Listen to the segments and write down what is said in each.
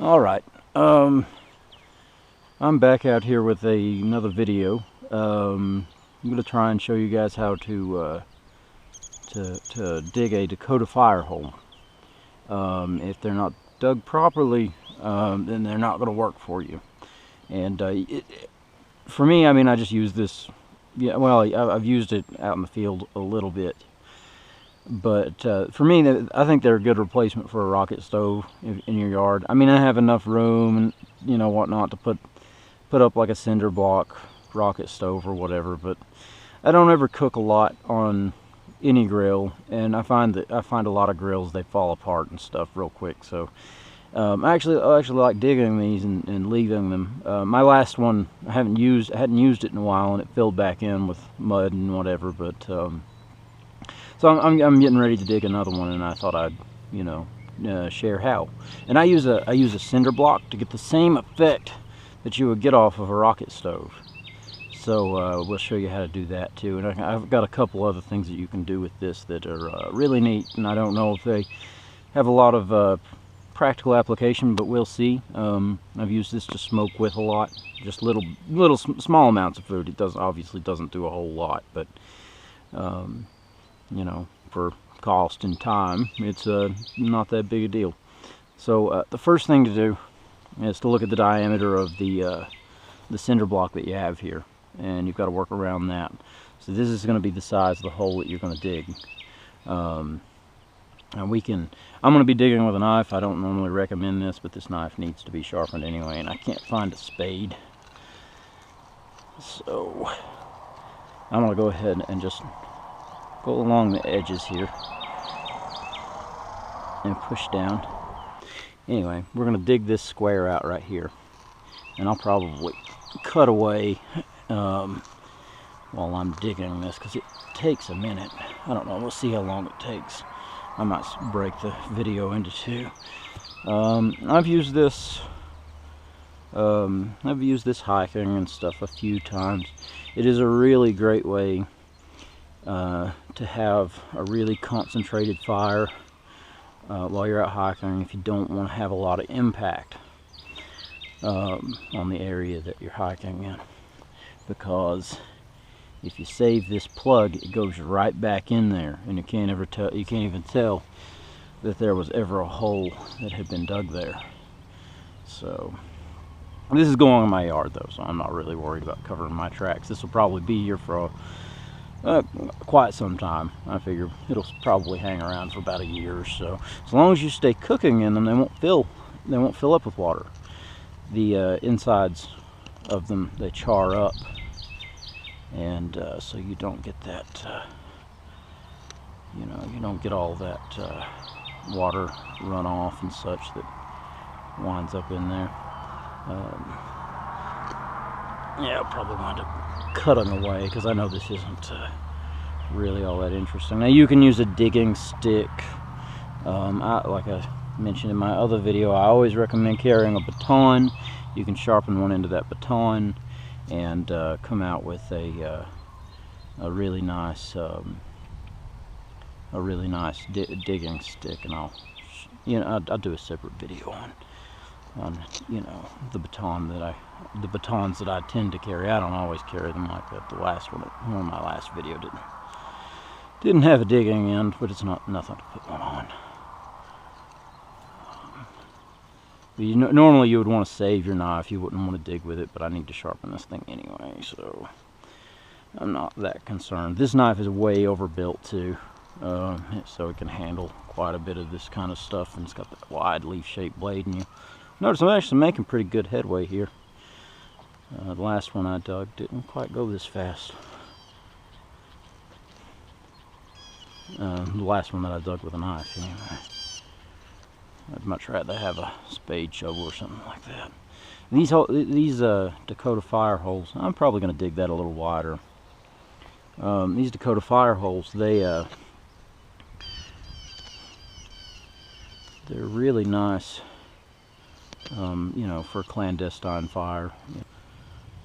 Alright, I'm back out here with another video. I'm going to try and show you guys how to dig a Dakota Firehole. If they're not dug properly, then they're not going to work for you. And for me, I mean, I just use this, yeah, well, I've used it out in the field a little bit. But for me, I think they're a good replacement for a rocket stove in your yard. I mean, I have enough room and, you know, whatnot to put up like a cinder block rocket stove or whatever, but I don't ever cook a lot on any grill, and I find a lot of grills, they fall apart and stuff real quick. So I actually like digging these and leaving them. My last one I hadn't used it in a while, and it filled back in with mud and whatever, but so I'm getting ready to dig another one, and I thought I'd, you know, share how. And I use a cinder block to get the same effect that you would get off of a rocket stove. So we'll show you how to do that too. And I've got a couple other things that you can do with this that are really neat, and I don't know if they have a lot of practical application, but we'll see. I've used this to smoke with a lot, just little small amounts of food. It obviously doesn't do a whole lot, but you know, for cost and time, it's not that big a deal. So the first thing to do is to look at the diameter of the cinder block that you have here, and you've got to work around that. So this is going to be the size of the hole that you're going to dig. And I'm going to be digging with a knife. I don't normally recommend this, but this knife needs to be sharpened anyway, and I can't find a spade. So I'm going to go ahead and just go along the edges here and push down. Anyway, we're going to dig this square out right here, and I'll probably cut away while I'm digging this, because it takes a minute. I don't know, we'll see how long it takes. I might break the video into two. I've used this hiking and stuff a few times. It is a really great way to have a really concentrated fire while you're out hiking, if you don't want to have a lot of impact on the area that you're hiking in, because if you save this plug, it goes right back in there, and you can't even tell that there was ever a hole that had been dug there. So this is going in my yard though, so I'm not really worried about covering my tracks. This will probably be here for quite some time. I figure it'll probably hang around for about a year or so. As long as you stay cooking in them, they won't fill up with water. The insides of them, they char up, and so you don't get that, you know, you don't get all that water runoff and such that winds up in there. Yeah, I'll probably wind up cutting away, because I know this isn't really all that interesting. Now you can use a digging stick. Like I mentioned in my other video, I always recommend carrying a baton. You can sharpen one end of that baton and come out with a really nice digging stick. And I'll do a separate video on you know, the batons that I tend to carry. I don't always carry them like that. The last one of my last video didn't have a digging end, but it's nothing to put one on. Normally you would want to save your knife. You wouldn't want to dig with it, but I need to sharpen this thing anyway, so I'm not that concerned. This knife is way overbuilt too, so it can handle quite a bit of this kind of stuff, and it's got that wide leaf-shaped blade, and you notice I'm actually making pretty good headway here. The last one I dug didn't quite go this fast. The last one that I dug with a knife, anyway. I'd much rather have a spade shovel or something like that. These Dakota Fireholes, I'm probably going to dig that a little wider. These Dakota Fireholes, they're really nice, you know, for clandestine fire.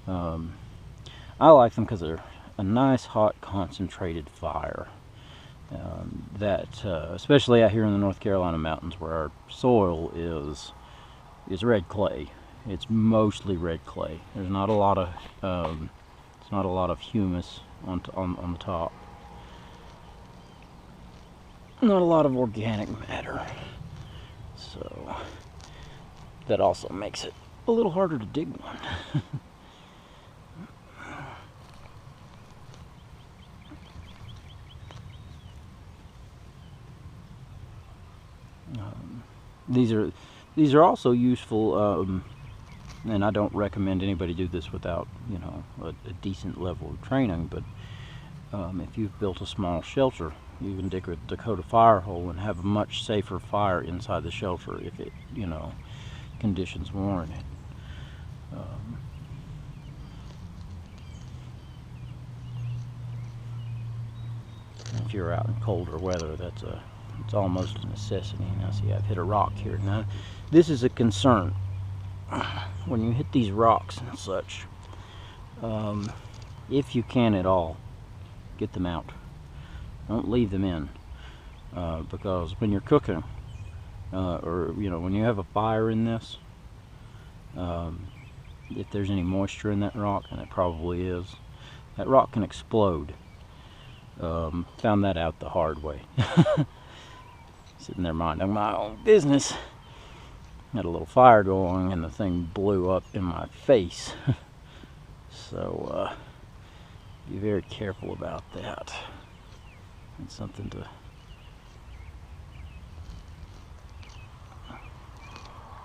I like them because they're a nice, hot, concentrated fire. Especially out here in the North Carolina mountains, where our soil is is red clay. It's mostly red clay. There's not a lot of it's not a lot of humus on the top. Not a lot of organic matter. So that also makes it a little harder to dig one. These are also useful, and I don't recommend anybody do this without, you know, a decent level of training. But if you've built a small shelter, you can dig a Dakota Firehole and have a much safer fire inside the shelter if it, you know, conditions warrant it. If you're out in colder weather, it's almost a necessity. Now see, I've hit a rock here. Now this is a concern. When you hit these rocks and such, if you can at all, get them out. Don't leave them in, because when you're cooking, or you know, when you have a fire in this, if there's any moisture in that rock, and it probably is, that rock can explode. Found that out the hard way. Sitting there minding my own business, had a little fire going and the thing blew up in my face. So be very careful about that. It's something to...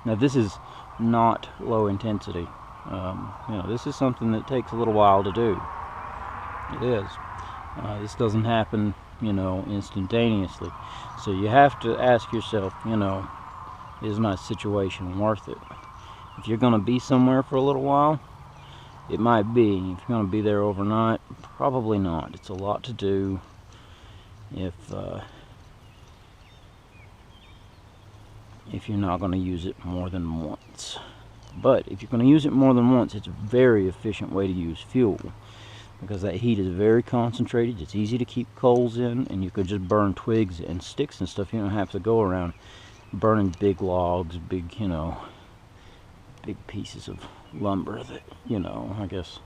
Now this is not low intensity. You know, this is something that takes a little while to do. It is. This doesn't happen, you know, instantaneously. So you have to ask yourself, you know, is my situation worth it? If you're going to be somewhere for a little while, it might be. If you're going to be there overnight, probably not. It's a lot to do. If you're not going to use it more than once. But if you're going to use it more than once, it's a very efficient way to use fuel, because that heat is very concentrated. It's easy to keep coals in, and you could just burn twigs and sticks and stuff. You don't have to go around burning big logs, big, you know, big pieces of lumber that, you know, I guess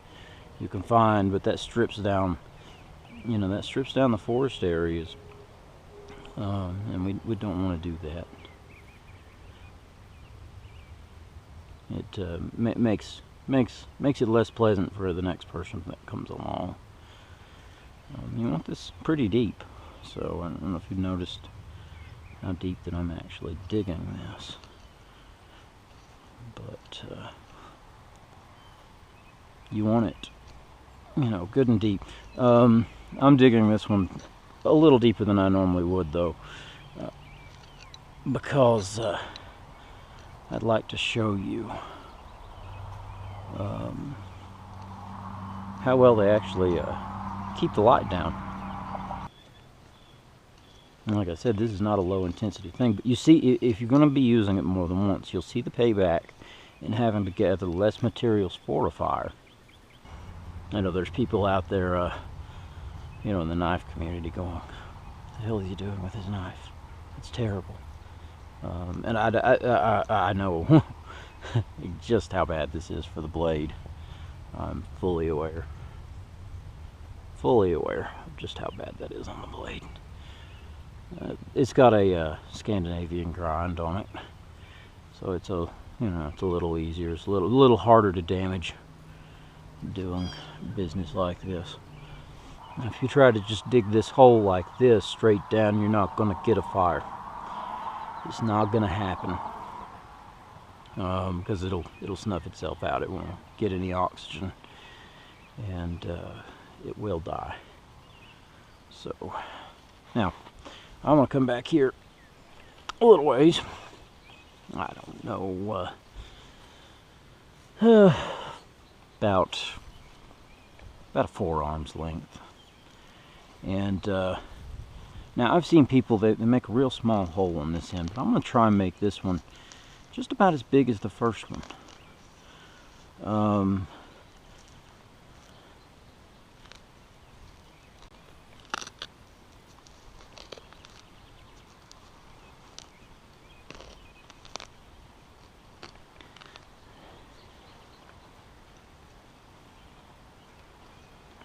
you can find, but that strips down, you know, that strips down the forest areas, and we don't want to do that. It makes it less pleasant for the next person that comes along. You want this pretty deep, so I don't know if you've noticed how deep that I'm actually digging this, but you want it, you know, good and deep. I'm digging this one a little deeper than I normally would, though, because I'd like to show you how well they actually keep the light down. And like I said, this is not a low intensity thing, but you see, if you're going to be using it more than once, you'll see the payback in having to gather less materials for a fire. I know there's people out there, you know, in the knife community going, "What the hell is he doing with his knife? It's terrible." And I know just how bad this is for the blade. I'm fully aware of just how bad that is on the blade. It's got a Scandinavian grind on it, so it's a, you know, it's a little easier. It's a little harder to damage doing business like this. Now, if you try to just dig this hole like this straight down, you're not going to get a fire. It's not going to happen, because it'll snuff itself out. It won't get any oxygen, and it will die. So now I'm going to come back here a little ways. I don't know, about a forearm's length. And now I've seen people that make a real small hole on this end, but I'm going to try and make this one just about as big as the first one.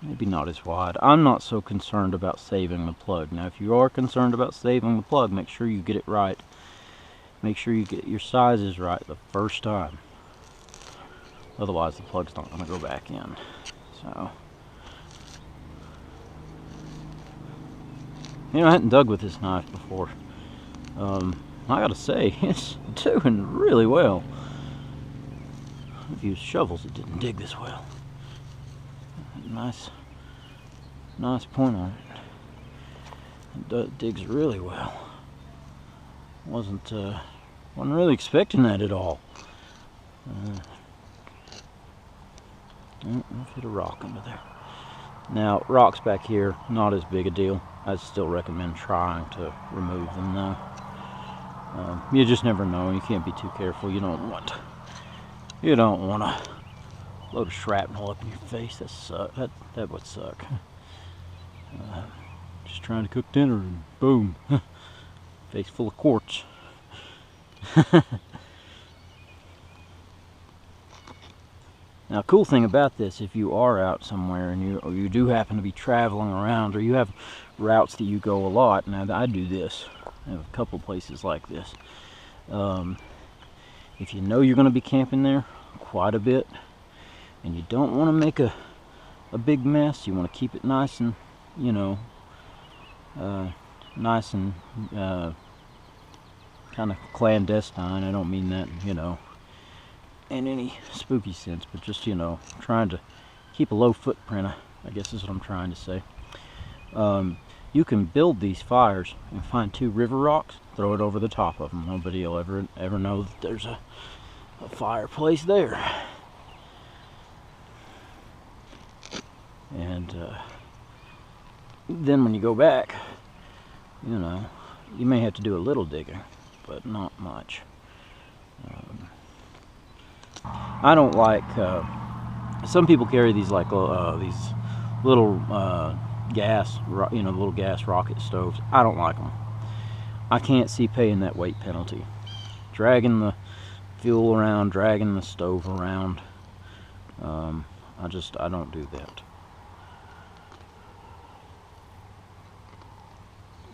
maybe not as wide. I'm not so concerned about saving the plug. Now, if you are concerned about saving the plug, make sure you get it right. Make sure you get your sizes right the first time. Otherwise, the plug's not going to go back in. So, you know, I hadn't dug with this knife before. I gotta say, it's doing really well. I've used shovels that didn't dig this well. Nice point on it. It digs really well. Wasn't really expecting that at all. I've hit a rock under there. Now, rocks back here, not as big a deal. I'd still recommend trying to remove them though. You just never know. You can't be too careful. You don't want to load of shrapnel up in your face. That would suck. Just trying to cook dinner and boom, face full of quartz. Now, cool thing about this, if you are out somewhere and you do happen to be traveling around, or you have routes that you go a lot. Now, I do this. I have a couple places like this. If you know you're going to be camping there quite a bit, and you don't want to make a big mess, you want to keep it nice and, you know, nice and kind of clandestine. I don't mean that, you know, in any spooky sense, but just, you know, trying to keep a low footprint, I guess is what I'm trying to say. You can build these fires and find 2 river rocks, throw it over the top of them. Nobody will ever know that there's a fireplace there. And then when you go back, you know, you may have to do a little digging, but not much. I don't like, some people carry these like these little gas, you know, little gas rocket stoves. I don't like them. I can't see paying that weight penalty. Dragging the fuel around, dragging the stove around. I don't do that.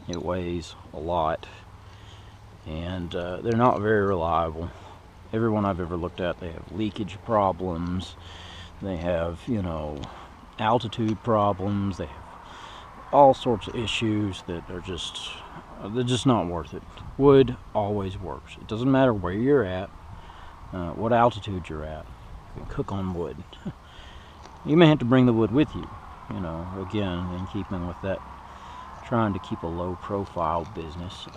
It weighs a lot, and they're not very reliable. Everyone I've ever looked at, they have leakage problems. They have, you know, altitude problems. They have all sorts of issues that are they're just not worth it. Wood always works. It doesn't matter where you're at, what altitude you're at. You can cook on wood. You may have to bring the wood with you, you know, again, in keeping with that, trying to keep a low profile business.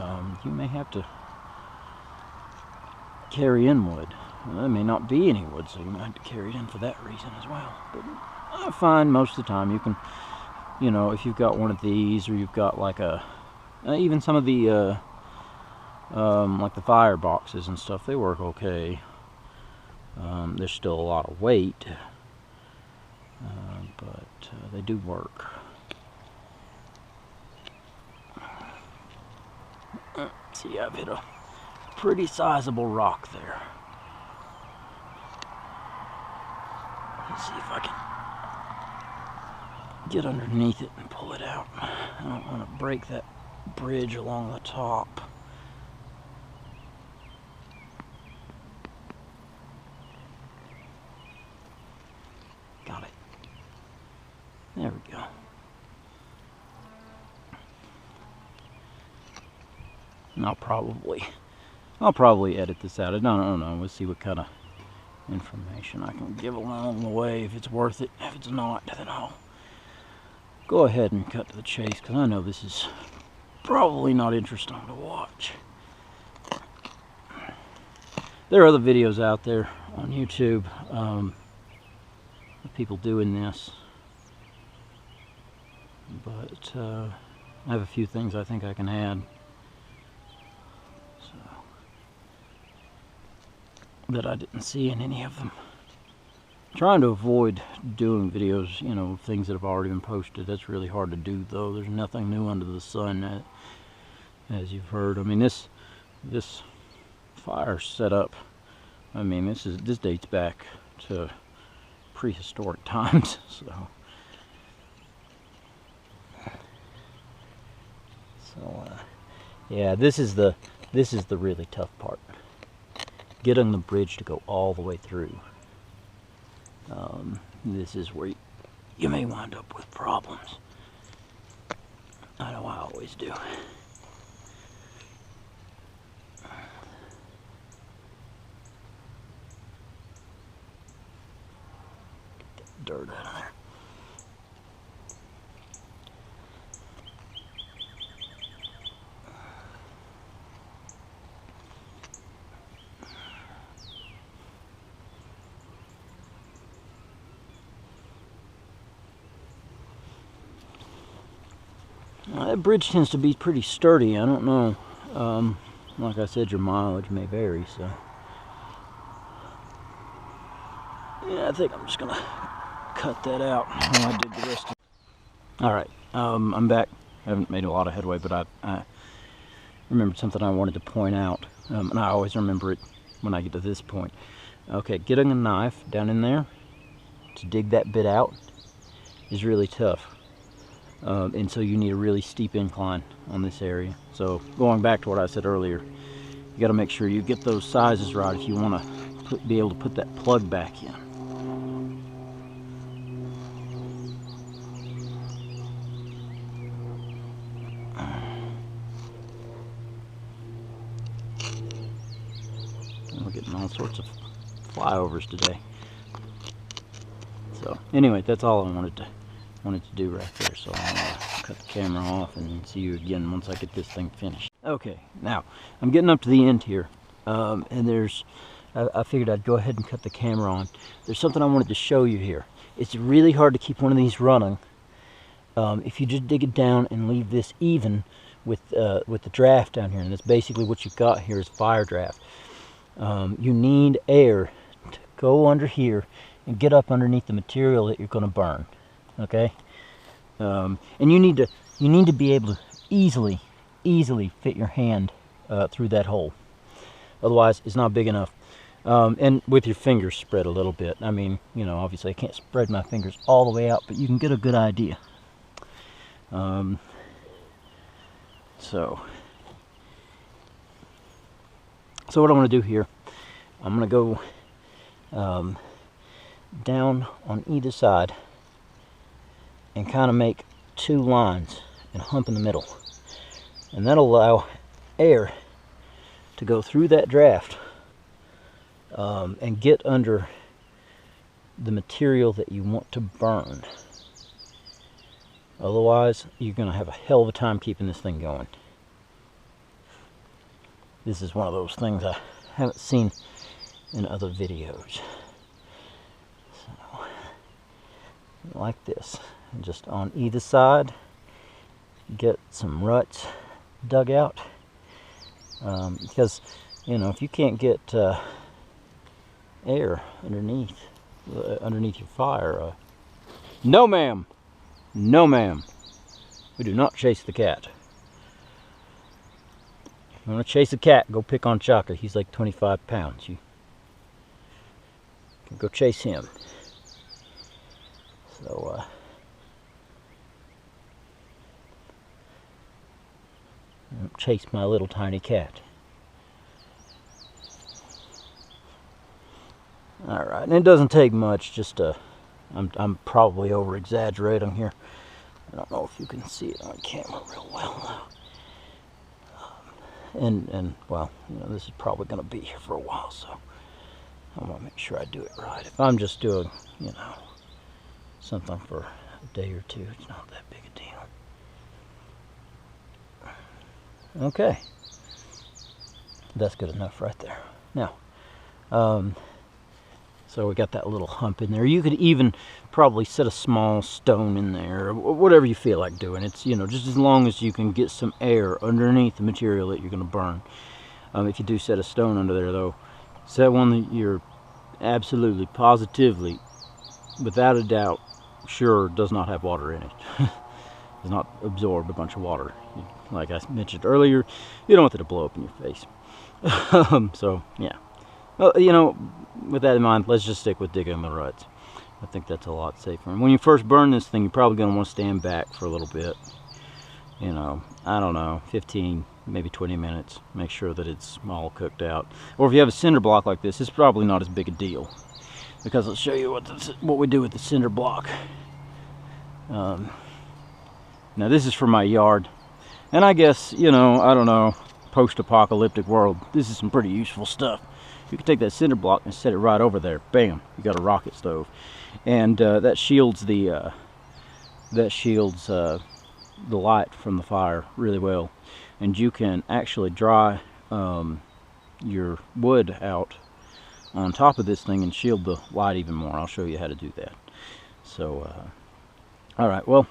You may have to carry in wood. There may not be any wood, so you might have to carry it in for that reason as well. But I find most of the time you can, you know, if you've got one of these, or you've got like even some of the like the fire boxes and stuff, they work okay. There's still a lot of weight, but they do work. See, I've hit a pretty sizable rock there. Let's see if I can get underneath it and pull it out. I don't want to break that bridge along the top. Got it. There we go. And I'll probably edit this out. I don't know. We'll see what kind of information I can give along the way. If it's worth it. If it's not, then I'll go ahead and cut to the chase, because I know this is probably not interesting to watch. There are other videos out there on YouTube of people doing this, but I have a few things I think I can add. That I didn't see in any of them. Trying to avoid doing videos, you know, things that have already been posted. That's really hard to do, though. There's nothing new under the sun, as you've heard. I mean, this fire setup, I mean, this dates back to prehistoric times. So So yeah, this is the really tough part. Getting the bridge to go all the way through. This is where you may wind up with problems. I know I always do. Get that dirt out of there. That bridge tends to be pretty sturdy. I don't know. Like I said, your mileage may vary, so. Yeah, I think I'm just gonna cut that out while I dig the rest of it. Alright, I'm back. I haven't made a lot of headway, but I remembered something I wanted to point out. And I always remember it when I get to this point. Okay, getting a knife down in there to dig that bit out is really tough. And so you need a really steep incline on this area. So going back to what I said earlier, you got to make sure you get those sizes right if you want to be able to put that plug back in. We're getting all sorts of flyovers today. So anyway, that's all I wanted to do right there. So I'm gonna cut the camera off and see you again once I get this thing finished. Okay, now I'm getting up to the end here, and I figured I'd go ahead and cut the camera on. There's something I wanted to show you here. It's really hard to keep one of these running if you just dig it down and leave this even with the draft down here, and that's basically what you've got here is fire draft. You need air to go under here and get up underneath the material that you're going to burn. Okay, and you need to be able to easily fit your hand through that hole. Otherwise, it's not big enough. And with your fingers spread a little bit. I mean, you know, obviously I can't spread my fingers all the way out, but you can get a good idea. So what I'm going to do here, I'm going to go down on either side and kind of make two lines and hump in the middle, and that'll allow air to go through that draft and get under the material that you want to burn. Otherwise, you're going to have a hell of a time keeping this thing going. This is one of those things I haven't seen in other videos. So, like this. And just on either side, get some ruts dug out. Because, you know, if you can't get air underneath your fire, no ma'am, no ma'am, we do not chase the cat. If you want to chase a cat, go pick on Chaka. He's like 25 pounds. You can go chase him. So, don't chase my little tiny cat. Alright, and it doesn't take much, just I'm probably over exaggerating here. I don't know if you can see it on camera real well though. And well, you know, this is probably going to be here for a while, so I want to make sure I do it right. If I'm just doing, you know, something for a day or two, it's not that big a deal. Okay, that's good enough right there. Now, so we got that little hump in there. You could even probably set a small stone in there, or whatever you feel like doing. It's, you know, just as long as you can get some air underneath the material that you're going to burn. If you do set a stone under there, though, set one that you're absolutely, positively, without a doubt, sure does not have water in it. Does not absorb a bunch of water. Like I mentioned earlier, you don't want it to blow up in your face. So, yeah. Well, you know, with that in mind, let's just stick with digging the ruts. I think that's a lot safer. And when you first burn this thing, you're probably going to want to stand back for a little bit. you know, I don't know, 15, maybe 20 minutes. Make sure that it's all cooked out. Or if you have a cinder block like this, it's probably not as big a deal, because I'll show you what we do with the cinder block. Now this is for my yard, and I guess, you know, I don't know, post-apocalyptic world, this is some pretty useful stuff. You can take that cinder block and set it right over there. Bam! You got a rocket stove, and that shields the light from the fire really well. And you can actually dry your wood out on top of this thing and shield the light even more. I'll show you how to do that. So, all right. Well,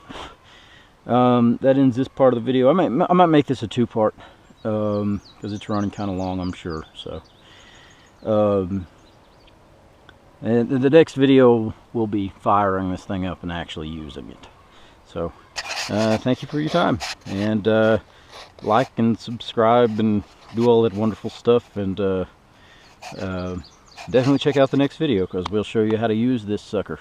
that ends this part of the video. I might make this a two-part because it's running kind of long, I'm sure. So. And the next video will be firing this thing up and actually using it. So thank you for your time, and like and subscribe and do all that wonderful stuff, and definitely check out the next video, because we'll show you how to use this sucker.